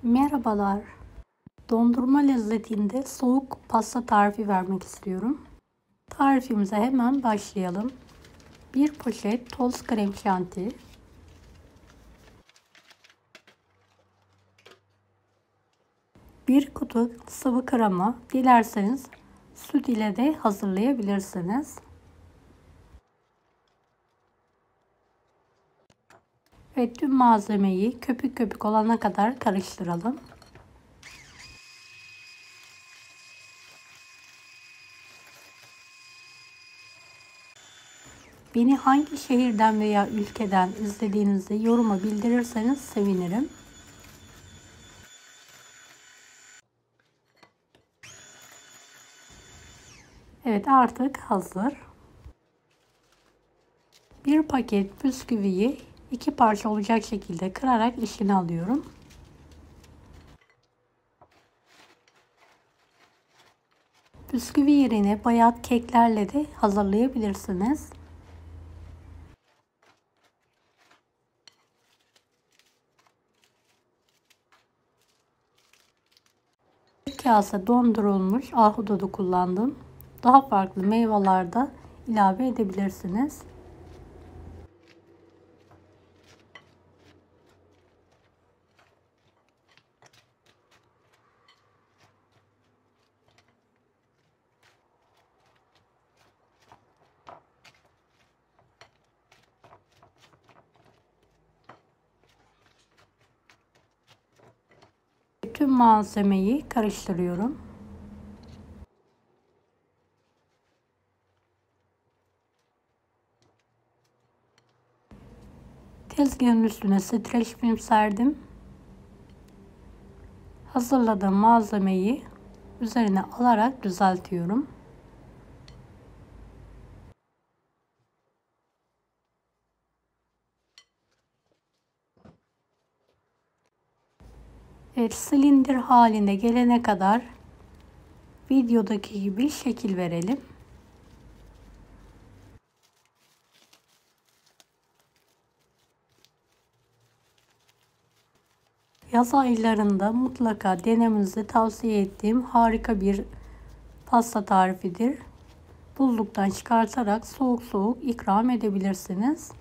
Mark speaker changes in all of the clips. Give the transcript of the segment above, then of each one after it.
Speaker 1: Merhabalar. Dondurma lezzetinde soğuk pasta tarifi vermek istiyorum. Tarifimize hemen başlayalım. 1 poşet toz krem şanti, 1 kutu sıvı krema, dilerseniz süt ile de hazırlayabilirsiniz. Ve tüm malzemeyi köpük köpük olana kadar karıştıralım. Beni hangi şehirden veya ülkeden izlediğinizi yoruma bildirirseniz sevinirim. Evet, artık hazır. Bir paket bisküviyi 2 parça olacak şekilde kırarak içine alıyorum. Bisküvi yerine bayat keklerle de hazırlayabilirsiniz. Bir kase dondurulmuş ahududu kullandım. Daha farklı meyveler de ilave edebilirsiniz. Tüm malzemeyi karıştırıyorum. Tezgahın üstüne streç film serdim. Hazırladığım malzemeyi üzerine alarak düzeltiyorum. Evet, silindir haline gelene kadar videodaki gibi şekil verelim. Yaz aylarında mutlaka denemenizi tavsiye ettiğim harika bir pasta tarifidir. Buzluktan çıkartarak soğuk soğuk ikram edebilirsiniz.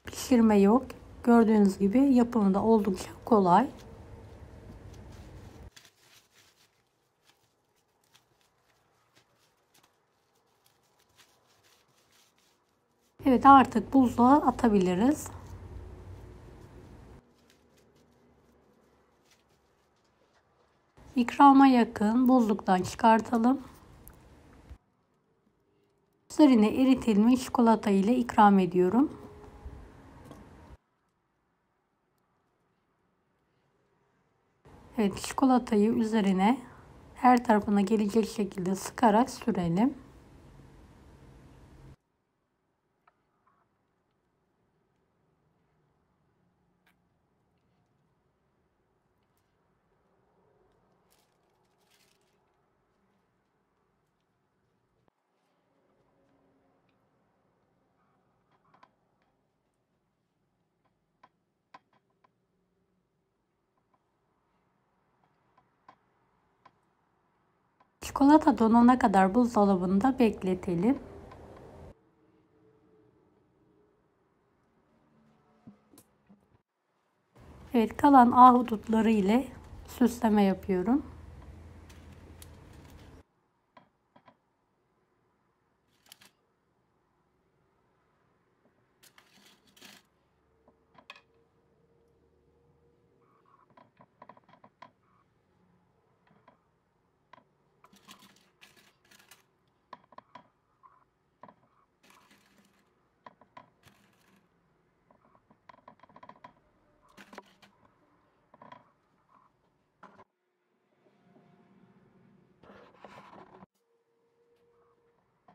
Speaker 1: Pişirme yok. Gördüğünüz gibi yapımı da oldukça kolay. Evet, artık buzluğa atabiliriz. İkrama yakın buzluktan çıkartalım. Üzerine eritilmiş çikolata ile ikram ediyorum. Evet, çikolatayı üzerine her tarafına gelecek şekilde sıkarak sürelim. Çikolata donana kadar buzdolabında bekletelim. Evet, kalan ahudutları ile süsleme yapıyorum.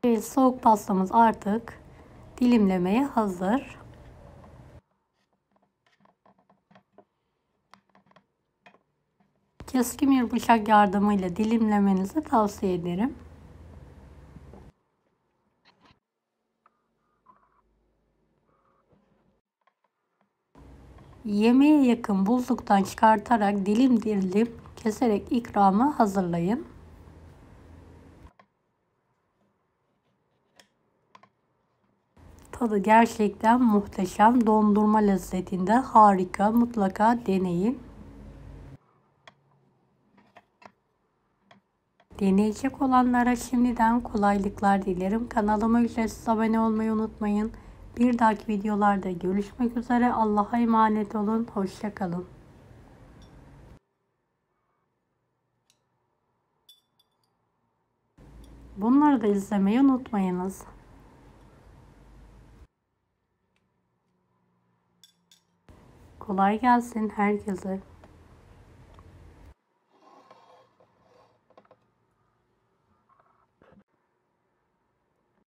Speaker 1: Evet, soğuk pastamız artık dilimlemeye hazır. Keskin bir bıçak yardımıyla dilimlemenizi tavsiye ederim. Yemeğe yakın buzluktan çıkartarak dilim dilim keserek ikramı hazırlayın. Tadı gerçekten muhteşem. Dondurma lezzetinde harika. Mutlaka deneyin. Deneyecek olanlara şimdiden kolaylıklar dilerim. Kanalıma ücretsiz abone olmayı unutmayın. Bir dahaki videolarda görüşmek üzere. Allah'a emanet olun. Hoşça kalın. Bunları da izlemeyi unutmayınız. Kolay gelsin herkese.